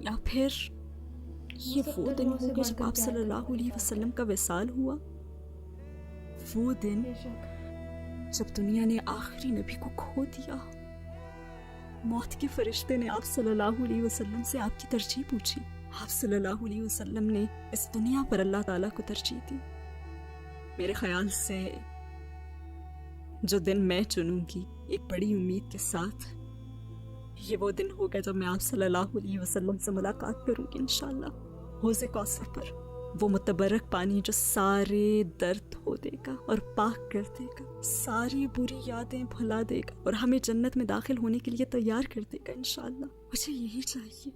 या फिर ये वो दिन होगा जब आप सल्लल्लाहु अलैहि वसल्लम का विसाल हुआ, वो दिन जब दुनिया ने आखिरी नबी को खो दिया। मौत के फरिश्ते ने आप सल्लल्लाहु अलैहि वसल्लम से आपकी तरजीह पूछी। आप सल्लल्लाहु अलैहि वसल्लम ने इस दुनिया पर अल्लाह ताला को तरजीह दी। मेरे ख्याल से जो दिन मैं चुनूंगी एक बड़ी उम्मीद के साथ, ये वो दिन होगा जब मैं आप सल्लल्लाहु अलैहि वसल्लम से मुलाकात करूंगी इंशाअल्लाह, हौज़े कौसर पर, वो मुतबरक पानी जो सारे दर्द धो देगा और पाक कर देगा, सारी बुरी यादें भुला देगा और हमें जन्नत में दाखिल होने के लिए तैयार कर देगा इंशाअल्लाह। मुझे यही चाहिए।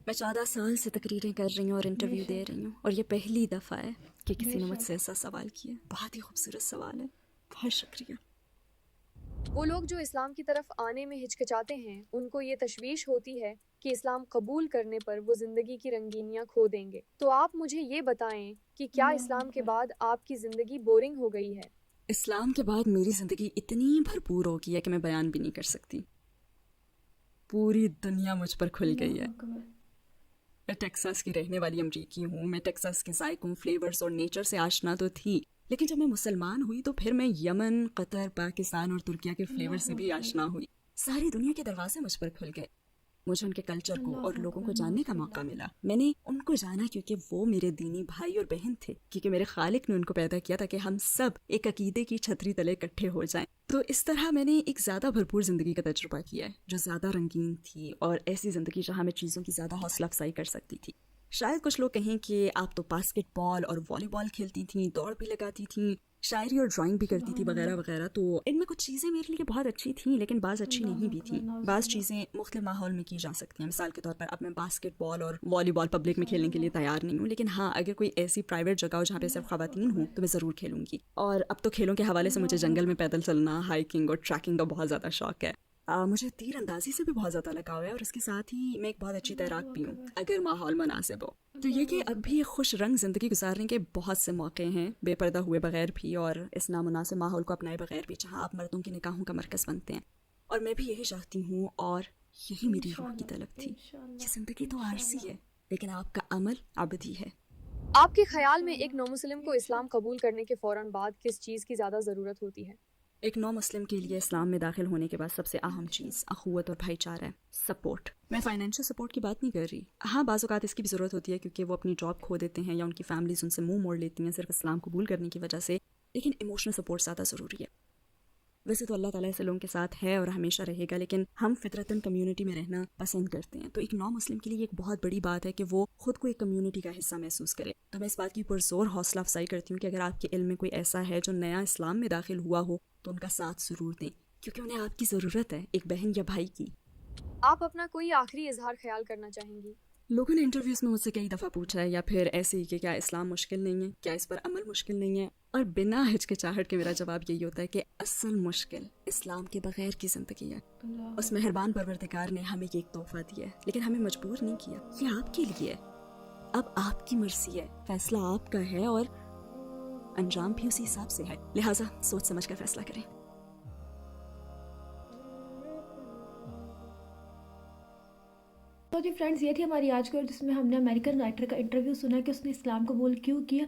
मैं 14 साल से तकरीरें कर रही हूँ और इंटरव्यू दे रही हूँ, और ये पहली दफ़ा है कि किसी ने मुझसे ऐसा सवाल किया। बहुत ही खूबसूरत सवाल है, बहुत शुक्रिया। वो लोग जो इस्लाम की तरफ आने में हिचकिचाते हैं, उनको ये तशवीश होती है कि इस्लाम कबूल करने पर वो ज़िंदगी की रंगीनियाँ खो देंगे। तो आप मुझे ये बताएं कि क्या इस्लाम के बाद आपकी ज़िंदगी बोरिंग हो गई है? इस्लाम के बाद मेरी ज़िंदगी इतनी भरपूर हो गई है कि मैं बयान भी नहीं कर सकती। पूरी दुनिया मुझ पर खुल गई है। मैं टेक्सास की रहने वाली अमरीकी हूँ। मैं टेक्सास के जायकों, फ्लेवर्स और नेचर से आशना तो थी, लेकिन जब मैं मुसलमान हुई तो फिर मैं यमन, कतर, पाकिस्तान और तुर्किया के फ्लेवर से भी आशना हुई। सारी दुनिया के दरवाजे मुझ पर खुल गए। मुझे उनके कल्चर को और लोगों को जानने का मौका मिला। मैंने उनको जाना क्योंकि वो मेरे दीनी भाई और बहन थे, क्योंकि मेरे खालिक ने उनको पैदा किया ताकि हम सब एक अकीदे की छतरी तले इकट्ठे हो जाएं। तो इस तरह मैंने एक ज़्यादा भरपूर ज़िंदगी का तजुर्बा किया है, जो ज़्यादा रंगीन थी, और ऐसी ज़िंदगी जहाँ मैं चीज़ों की ज़्यादा हौसला अफजाई कर सकती थी। शायद कुछ लोग कहें कि आप तो बास्केटबॉल और वॉलीबॉल खेलती थीं, दौड़ भी लगाती थीं, शायरी और ड्राइंग भी करती थी वगैरह वगैरह। तो इनमें कुछ चीज़ें मेरे लिए बहुत अच्छी थीं, लेकिन बाज़ अच्छी नहीं भी थीं। बाज़ चीज़ें मुख्तलिफ माहौल में की जा सकती हैं। मिसाल के तौर पर अब मैं बास्केटबॉल और वॉलीबॉल पब्लिक में खेलने के लिए तैयार नहीं हूँ, लेकिन हाँ, अगर कोई ऐसी प्राइवेट जगह हो जहाँ पे सिर्फ ख़वातीन हूँ तो मैं ज़रूर खेलूँगी। और अब तो खेलों के हवाले से मुझे जंगल में पैदल चलना, हाइकिंग और ट्रैकिंग का बहुत ज़्यादा शौक है। مجھے تیر اندازی سے بھی بہت زیادہ لگاؤ ہے، اور اس کے ساتھ ہی میں ایک بہت اچھی تیراک بھی ہوں اگر ماحول مناسب ہو تو۔ یہ کہ اب بھی ایک خوش رنگ زندگی گزارنے کے بہت سے موقع ہیں، بے پردہ ہوئے بغیر بھی اور اس نامناسب ماحول کو اپنائے بغیر بھی، جہاں آپ مردوں کی نگاہوں کا مرکز بنتے ہیں، اور میں بھی یہی چاہتی ہوں، اور یہی میری روح کی طلب تھی۔ یہ زندگی تو عارضی ہے، لیکن آپ کا عمل ابدی ہے۔ آپ کے خیال میں ایک نومسلم کو اسلام قبول کرنے کے فوراً بعد کس چیز کی زیادہ ضرورت ہوتی ہے؟ ایک نو مسلم کے لیے اسلام میں داخل ہونے کے بعد سب سے اہم چیز اخوت اور بھائی چارہ ہے، سپورٹ۔ میں فائنینشیل سپورٹ کی بات نہیں کر رہی، ہاں بعض اوقات اس کی بھی ضرورت ہوتی ہے کیونکہ وہ اپنی جاب کھو دیتے ہیں یا ان کی فیملیز ان سے منہ موڑ لیتی ہیں صرف اسلام قبول کرنے کی وجہ سے، لیکن ایموشنل سپورٹ زیادہ ضروری ہے۔ ویسے تو اللہ تعالیٰ ایسے لوگوں کے ساتھ ہے اور ہمیشہ رہے گا، لیکن ہم فطرتاً کمیونٹی میں رہنا پسند کرتے ہیں، تو ایک نو مسلم کے لیے ایک بہت بڑی بات ہے کہ وہ خود کو ایک کمیونٹی کا حصہ محسوس کرے۔ تو میں اس بات کی پرزور حوصلہ افزائی کرتی ہوں کہ اگر آپ کے علم میں کوئی ایسا ہے جو نیا اسلام میں داخل ہوا ہو تو ان کا ساتھ ضرور دیں، کیونکہ انہیں آپ کی ضرورت ہے، ایک بہن یا بھائی کی۔ آپ اپنا کوئی آخری اظہار خیال کرنا چاہیں گی؟ لوگوں نے انٹرویوز میں مجھ سے کئی دفعہ پوچھا ہے، یا پھر ایسے ہی کہ کیا اسلام مشکل نہیں ہے، کیا اس پر عمل مشکل نہیں ہے، اور بنا ہچکچاہٹ کے میرا جواب یہی ہوتا ہے کہ اصل مشکل اسلام کے بغیر کی زندگی ہے۔ اس مہربان پروردگار نے ہمیں ایک تحفہ دیا ہے، لیکن ہمیں مجبور نہیں کیا، یہ آپ کے لیے ہے، اب آپ کی مرضی ہے، فیصلہ آپ کا ہے اور انجام بھی اسی حساب سے ہے، لہٰذا سوچ سمجھ کر فیصلہ کریں۔ تو جی فرینڈز، یہ تھی ہماری آج کی، جس میں ہم نے امریکن رائٹر کا انٹرویو سنا کہ اس نے اسلام قبول کیوں کیا۔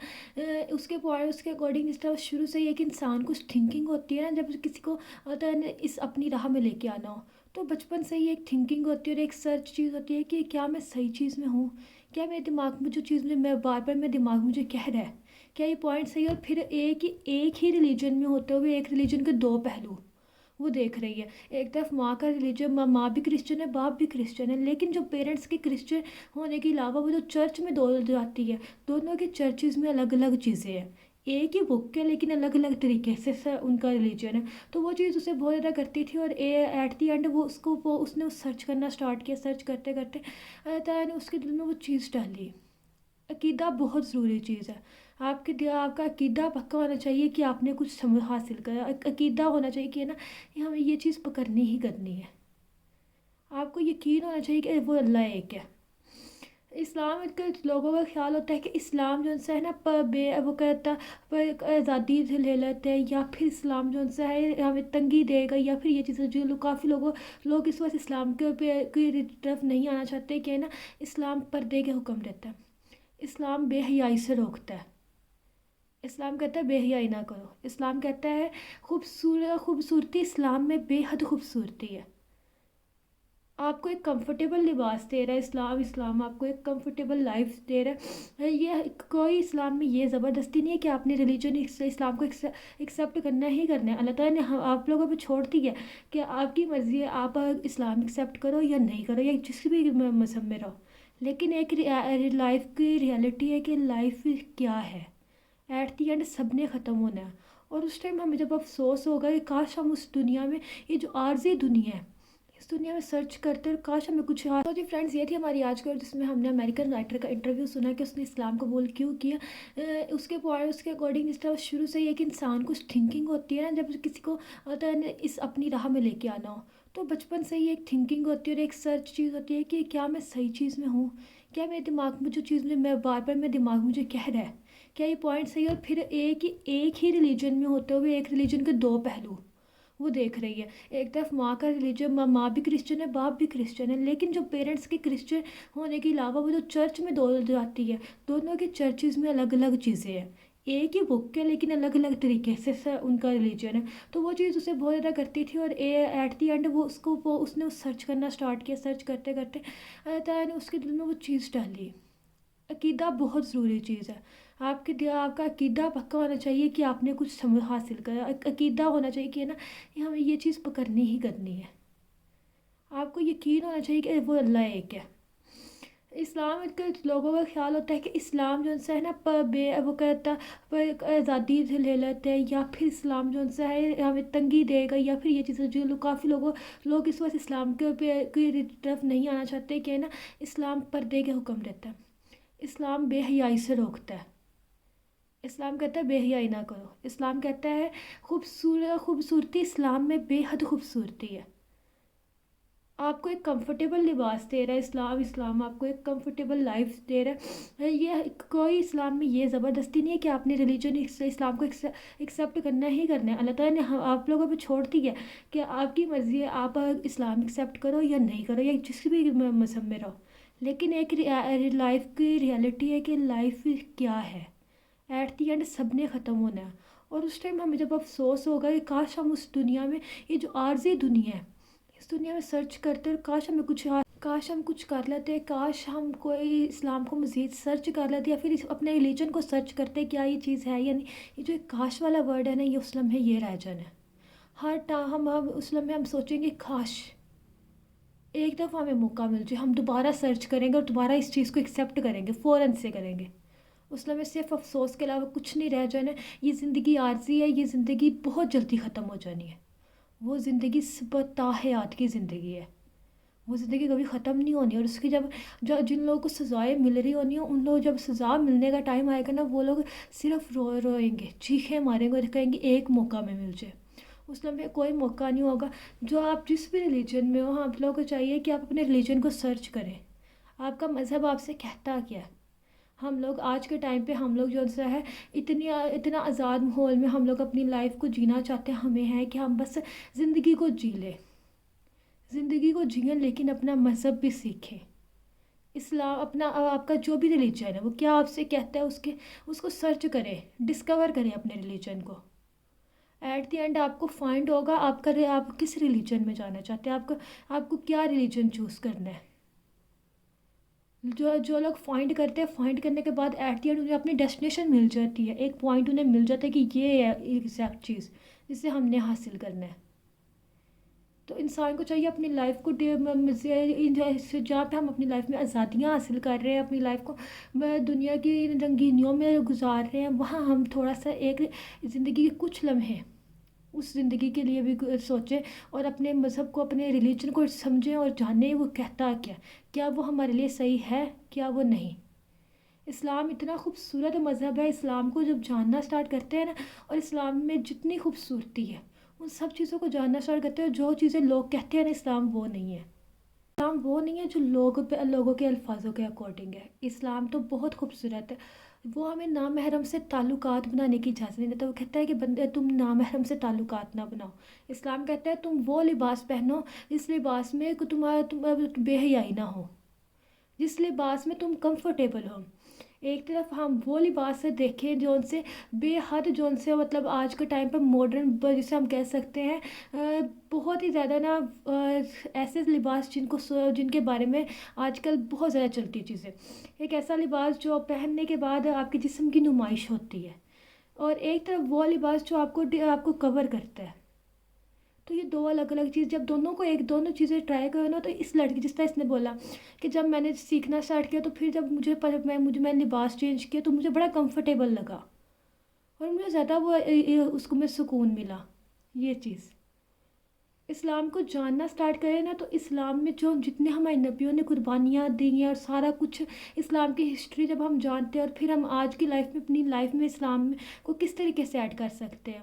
اس کے اکارڈنگ اس طرح شروع سے یہ کہ انسان کو تھنکنگ ہوتی ہے نا، جب کسی کو ہوتا ہے اس اپنی راہ میں لے کے آنا ہو، تو بچپن سے ہی ایک تھنکنگ ہوتی ہے اور ایک سرچ چیز ہوتی ہے کہ کیا میں صحیح چیز میں ہوں، کیا میرے دماغ میں جو چیز میں بار بار میرے دماغ مجھے کہہ رہا ہے کیا یہ پوائنٹ صحیح ہے۔ اور پھر ایک ہی ریلیجن میں ہوتے ہوئے ایک ریلیجن کے دو پہلو وہ دیکھ رہی ہے۔ ایک طرف ماں کا ریلیجن، ماں بھی کرسچن ہے، باپ بھی کرسچن ہے، لیکن جو پیرنٹس کے کرسچن ہونے کے علاوہ وہ جو چرچ میں جاتی ہے، دونوں کے چرچز میں الگ الگ چیزیں ہیں، ایک ہی بک ہے لیکن الگ الگ طریقے سے ان کا ریلیجن ہے۔ تو وہ چیز اسے بہت زیادہ کرتی تھی، اور ایٹ دی اینڈ اس نے سرچ کرنا اسٹارٹ کیا، سرچ کرتے کرتے اللہ تعالیٰ نے اس کے دل میں وہ چیز ڈالی۔ عقیدہ بہت ضروری چیز ہے۔ آپ کا عقیدہ پکا ہونا چاہیے کہ آپ نے کچھ حاصل کرا، عقیدہ ہونا چاہیے کہ نا ہمیں یہ چیز کرنی ہی کرنی ہے۔ آپ کو یقین ہونا چاہیے کہ وہ اللہ ایک ہے۔ اسلام کے لوگوں کا خیال ہوتا ہے کہ اسلام جو ہے نا وہ کہتا آزادی سے لے لیتے ہیں، یا پھر اسلام جو ہے ہمیں تنگی دے گا، یا پھر یہ چیزیں جو کافی لوگ اس وقت اسلام کی طرف نہیں آنا چاہتے کہ نا اسلام پردے کے حکم دیتا ہے، اسلام بے حیائی سے روکتا ہے۔ اسلام کہتا ہے بے حیائی نہ کرو، اسلام کہتا ہے خوبصورتی اسلام میں بے حد خوبصورتی ہے۔ آپ کو ایک کمفرٹیبل لباس دے رہا ہے اسلام آپ کو ایک کمفرٹیبل لائف دے رہا ہے۔ یہ کوئی اسلام میں یہ زبردستی نہیں ہے کہ آپ نے ریلیجن اسلام کو ایکسیپٹ کرنا ہی کرنا ہے۔ اللہ تعالیٰ نے آپ لوگوں پہ چھوڑ دی ہے کہ آپ کی مرضی ہے، آپ اسلام ایکسیپٹ کرو یا نہیں کرو، یا جس بھی مذہب میں رہو، لیکن ایک لائف کی ریئلٹی ہے کہ لائف کیا ہے، ایٹ دی اینڈ سب نے ختم ہونا ہے۔ اور اس ٹائم ہمیں جب افسوس ہوگا کہ کاش ہم اس دنیا میں، یہ جو عارضی دنیا ہے، اس دنیا میں سرچ کرتے اور کاش ہمیں کچھ تو جی فرینڈز، یہ تھی ہماری آج کی، جس میں ہم نے امریکن رائٹر کا انٹرویو سنا کہ اس نے اسلام قبول کیوں کیا۔ اس کے اکارڈنگ اس طرح شروع سے یہ کہ انسان کو تھنکنگ ہوتی ہے نا، جب کسی کو ہوتا ہے اس اپنی راہ میں لے کے آنا ہو، تو بچپن سے ہی ایک تھنکنگ ہوتی ہے اور ایک سرچ چیز ہوتی ہے کہ کیا میں صحیح چیز میں ہوں، کیا میرے دماغ میں جو چیز میں بار بار میرے دماغ مجھے کہہ رہا ہے کیا یہ پوائنٹ صحیح ہے۔ اور پھر ایک ہی ریلیجن میں ہوتے ہوئے ایک ریلیجن کے دو پہلو وہ دیکھ رہی ہے۔ ایک طرف ماں کا ریلیجن، ماں بھی کرسچن ہے، باپ بھی کرسچن ہے، لیکن جو پیرنٹس کے کرسچن ہونے کے علاوہ وہ جو چرچ میں جاتی ہے، دونوں کے چرچز میں الگ الگ چیزیں ہیں، ایک ہی بک ہے لیکن الگ الگ طریقے سے ان کا ریلیجن ہے۔ تو وہ چیز اسے بہت زیادہ کرتی تھی، اور ایٹ دی اینڈ اس نے سرچ کرنا اسٹارٹ کیا، سرچ کرتے کرتے اللہ تعالیٰ نے اس کے دل میں وہ چیز ڈالی۔ عقیدہ بہت ضروری چیز ہے۔ آپ کا عقیدہ پکا ہونا چاہیے کہ آپ نے کچھ حاصل کرا، عقیدہ ہونا چاہیے کہ نا ہمیں یہ چیز کرنی ہی کرنی ہے۔ آپ کو یقین ہونا چاہیے کہ وہ اللہ ایک ہے۔ اسلام کے لوگوں کا خیال ہوتا ہے کہ اسلام جو ہے نا وہ کہتا آزادی سے لے لیتے ہیں، یا پھر اسلام جو ہے ہمیں تنگی دے گا، یا پھر یہ چیزیں جو کافی لوگ اس وقت اسلام کی طرف نہیں آنا چاہتے کہ نا اسلام پردے کے حکم دیتا ہے، اسلام بے حیائی سے روکتا ہے۔ اسلام کہتا ہے بے حیائی نہ کرو، اسلام کہتا ہے خوبصورتی اسلام میں بے حد خوبصورتی ہے۔ آپ کو ایک کمفرٹیبل لباس دے رہا ہے اسلام آپ کو ایک کمفرٹیبل لائف دے رہا ہے. یہ کوئی اسلام میں یہ زبردستی نہیں ہے کہ آپ نے ریلیجن اسلام کو ایکسیپٹ کرنا ہی کرنا ہے. اللہ تعالیٰ نے آپ لوگوں پہ چھوڑ دی ہے کہ آپ کی مرضی ہے, آپ اسلام ایکسیپٹ کرو یا نہیں کرو, یا جس بھی مذہب میں رہو. لیکن ایک لائف کی ریئلٹی ہے کہ لائف کیا ہے, ایٹ دی اینڈ سب نے ختم ہونا ہے. اور اس ٹائم ہمیں جب افسوس ہوگا کہ کاش ہم اس دنیا میں, یہ جو عارضی دنیا ہے, اس دنیا میں سرچ کرتے اور کاش ہم کچھ کر لیتے, کاش ہم کوئی اسلام کو مزید سرچ کر لیتے, یا پھر اپنے ریلیجن کو سرچ کرتے کیا یہ چیز ہے یا نہیں. یہ جو ایک کاش والا ورڈ ہے نا, یہ اس لمحے یہ رہ جانا ہے. ہر ٹائم ہم اس لمحے ہم سوچیں گے کاش ایک دفعہ ہمیں موقع مل جائے, ہم دوبارہ سرچ کریں گے اور دوبارہ اس چیز کو ایکسیپٹ کریں گے, فوراً سے کریں گے. اس لمحے صرف افسوس کے علاوہ کچھ نہیں رہ جانا. یہ زندگی عارضی ہے, یہ زندگی بہت جلدی ختم ہو جانی ہے. وہ زندگی تا حیات کی زندگی ہے, وہ زندگی کبھی ختم نہیں ہونی. اور اس کی جب جن لوگوں کو سزائیں مل رہی ہونی ہیں, ان لوگ جب سزا ملنے کا ٹائم آئے گا نا, وہ لوگ صرف روئیں گے, چیخیں ماریں گے اور کہیں گے ایک موقع میں مل جائے. اس لمحے کوئی موقع نہیں ہوگا. جو آپ جس بھی ریلیجن میں ہو, آپ لوگوں کو چاہیے کہ آپ اپنے ریلیجن کو سرچ کریں, آپ کا مذہب آپ سے کہتا کیا ہے. ہم لوگ آج کے ٹائم پہ ہم لوگ جو سا ہے اتنا آزاد ماحول میں ہم لوگ اپنی لائف کو جینا چاہتے ہیں. ہمیں ہے کہ ہم بس زندگی کو جی لیں, زندگی کو جئیں, لیکن اپنا مذہب بھی سیکھیں. اسلام اپنا آپ کا جو بھی ریلیجن ہے وہ کیا آپ سے کہتا ہے, اس کو سرچ کریں, ڈسکور کریں اپنے ریلیجن کو. ایٹ دی اینڈ آپ کو فائنڈ ہوگا آپ کس ریلیجن میں جانا چاہتے ہیں, آپ کو کیا ریلیجن چوز کرنا ہے. جو لوگ فائنڈ کرتے ہیں, فائنڈ کرنے کے بعد ایٹ دی اینڈ انہیں اپنی ڈیسٹینیشن مل جاتی ہے, ایک پوائنٹ انہیں مل جاتا ہے کہ یہ ہے ایگزیکٹ چیز جسے ہم نے حاصل کرنا ہے. تو انسان کو چاہیے اپنی لائف کو جہاں پہ ہم اپنی لائف میں آزادیاں حاصل کر رہے ہیں, اپنی لائف کو دنیا کی رنگینیوں میں گزار رہے ہیں, وہاں ہم تھوڑا سا ایک زندگی کے کچھ لمحے اس زندگی کے لیے بھی سوچیں, اور اپنے مذہب کو, اپنے ریلیجن کو سمجھیں اور جانیں وہ کہتا کیا وہ ہمارے لیے صحیح ہے, کیا وہ نہیں. اسلام اتنا خوبصورت مذہب ہے, اسلام کو جب جاننا سٹارٹ کرتے ہیں نا, اور اسلام میں جتنی خوبصورتی ہے ان سب چیزوں کو جاننا سٹارٹ کرتے ہیں. جو چیزیں لوگ کہتے ہیں نا, اسلام وہ نہیں ہے. اسلام وہ نہیں ہے جو لوگوں کے الفاظوں کے اکارڈنگ ہے. اسلام تو بہت خوبصورت ہے. وہ ہمیں نامحرم سے تعلقات بنانے کی اجازت نہیں دیتا. وہ کہتا ہے کہ بندے تم نامحرم سے تعلقات نہ بناؤ. اسلام کہتا ہے تم وہ لباس پہنو جس لباس میں تم بے حیائی نہ ہو, جس لباس میں تم کمفرٹیبل ہو. ایک طرف ہم وہ لباس سے دیکھیں جو ان سے بے حد, جو ان سے مطلب آج کے ٹائم پہ ماڈرن جسے ہم کہہ سکتے ہیں بہت ہی زیادہ نا ایسے لباس جن کے بارے میں آج کل بہت زیادہ چلتی چیزیں. ایک ایسا لباس جو پہننے کے بعد آپ کے جسم کی نمائش ہوتی ہے, اور ایک طرف وہ لباس جو آپ کو کور کرتا ہے. تو یہ دو الگ الگ چیز, جب دونوں چیزیں ٹرائی کرو نا, تو اس لڑکی جس طرح اس نے بولا کہ جب میں نے سیکھنا اسٹارٹ کیا, تو پھر جب میں لباس چینج کیا تو مجھے بڑا کمفرٹیبل لگا, اور مجھے زیادہ اس کو میں سکون ملا. یہ چیز اسلام کو جاننا سٹارٹ کرے نا, تو اسلام میں جو جتنے ہمارے نبیوں نے قربانیاں دی ہیں اور سارا کچھ اسلام کی ہسٹری جب ہم جانتے ہیں, اور پھر ہم آج کی لائف میں اپنی لائف میں اسلام کو کس طریقے سے ایڈ کر سکتے ہیں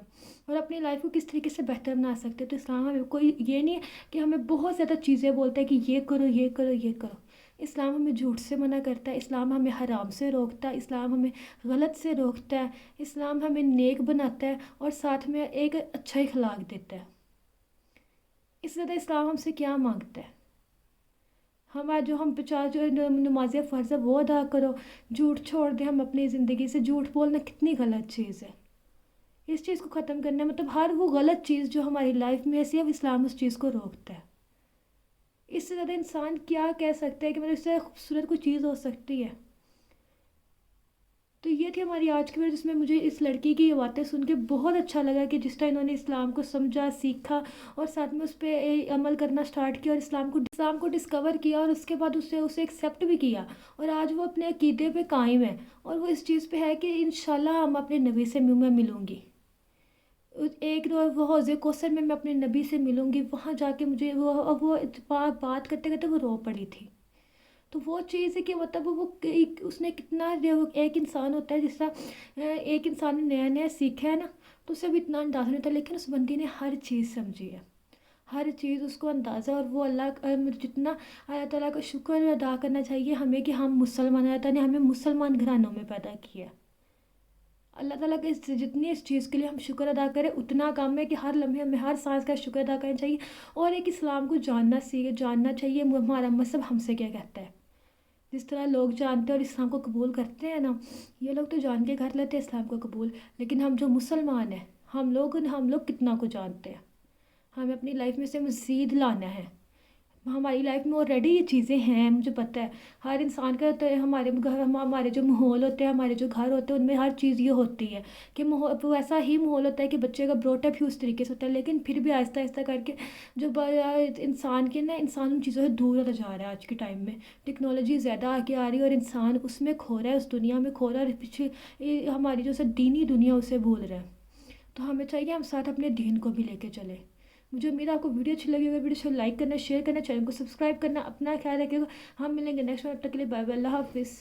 اور اپنی لائف کو کس طریقے سے بہتر بنا سکتے ہیں. تو اسلام ہمیں کوئی یہ نہیں ہے کہ ہمیں بہت زیادہ چیزیں بولتا ہے کہ یہ کرو یہ کرو یہ کرو. اسلام ہمیں جھوٹ سے منع کرتا ہے, اسلام ہمیں حرام سے روکتا ہے, اسلام ہمیں غلط سے روکتا ہے, اسلام ہمیں نیک بناتا ہے, اور ساتھ میں ایک اچھا اخلاق دیتا ہے. اس سے زیادہ اسلام ہم سے کیا مانگتا ہے. ہم جو نماز فرض ہے وہ ادا کرو, جھوٹ چھوڑ دیں ہم اپنی زندگی سے. جھوٹ بولنا کتنی غلط چیز ہے. اس چیز کو ختم کرنا مطلب ہر وہ غلط چیز جو ہماری لائف میں ایسی ہے, اسلام اس چیز کو روکتا ہے. اس سے زیادہ انسان کیا کہہ سکتا ہے کہ اس سے خوبصورت کوئی چیز ہو سکتی ہے. تو یہ تھی ہماری آج کی ویڈیو, جس میں مجھے اس لڑکی کی یہ باتیں سن کے بہت اچھا لگا کہ جس طرح انہوں نے اسلام کو سمجھا, سیکھا, اور ساتھ میں اس پہ عمل کرنا سٹارٹ کیا, اور اسلام کو ڈسکور کیا, اور اس کے بعد اسے ایکسیپٹ بھی کیا, اور آج وہ اپنے عقیدے پہ قائم ہے, اور وہ اس چیز پہ ہے کہ انشاءاللہ ہم اپنے نبی سے میں ملوں گی. ایک وہ حوض کوثر میں اپنے نبی سے ملوں گی. وہاں جا کے مجھے وہ بات کرتے کرتے وہ رو پڑی تھی. تو وہ چیز ہے کہ مطلب اس نے کتنا, ایک انسان ہوتا ہے جس طرح ایک انسان نے نیا نیا سیکھا ہے نا, تو اسے بھی اتنا اندازہ نہیں ہوتا, لیکن اس بندی نے ہر چیز سمجھی ہے, ہر چیज़ اس کو اندازہ، اور وہ جتنا اللہ تعالیٰ کا شکر ادا کرنا چاہیے ہمیں کہ ہم مسلمان ہیں، اللہ تعالیٰ نے ہمیں مسلمان گھرانوں میں پیدا کیا ہے۔ اللہ تعالیٰ کے جتنی اس چیز کے لیے ہم شکر ادا کریں اتنا کم ہے کہ ہر لمحے ہمیں ہر سانس کا شکر ادا کرنا چاہیے، اور ایک اسلام کو جاننا چاہیے ہمارا مذہب ہم سے کیا کہتا ہے۔ جس طرح لوگ جانتے ہیں اور اسلام کو قبول کرتے ہیں نا، یہ لوگ تو جان کے کر لیتے ہیں اسلام کو قبول، لیکن ہم جو مسلمان ہیں ہم لوگ کتنا کو جانتے ہیں۔ ہمیں اپنی لائف میں سے مزید لانا ہے۔ ہماری لائف میں آلریڈی یہ چیزیں ہیں، مجھے پتہ ہے ہر انسان کا تو ہمارے جو ماحول ہوتے ہیں، ہمارے جو گھر ہوتے ہیں، ان میں ہر چیز یہ ہوتی ہے کہ ویسا ہی ماحول ہوتا ہے کہ بچے کا بروٹ اپ ہی اس طریقے سے ہوتا ہے، لیکن پھر بھی آہستہ آہستہ کر کے جو انسان ان چیزوں سے دور ہوتا جا رہا ہے۔ آج کے ٹائم میں ٹیکنالوجی زیادہ آگے آ رہی ہے اور انسان اس میں کھو رہا ہے، اس دنیا میں کھو رہا ہے، اور پیچھے ہماری جو دینی دنیا اسے بھول رہا ہے۔ تو ہمیں چاہیے ہم ساتھ اپنے دین کو بھی لے کے چلیں۔ مجھے امید ہے آپ کو ویڈیو اچھی لگی ہوگی، ویڈیو کو لائک کرنا، شیئر کرنا، چینل کو سبسکرائب کرنا، اپنا خیال رکھیے گا۔ ہم ملیں گے نیکسٹ ٹائم، تب تک کے لیے بائے بائے، اللہ حافظ۔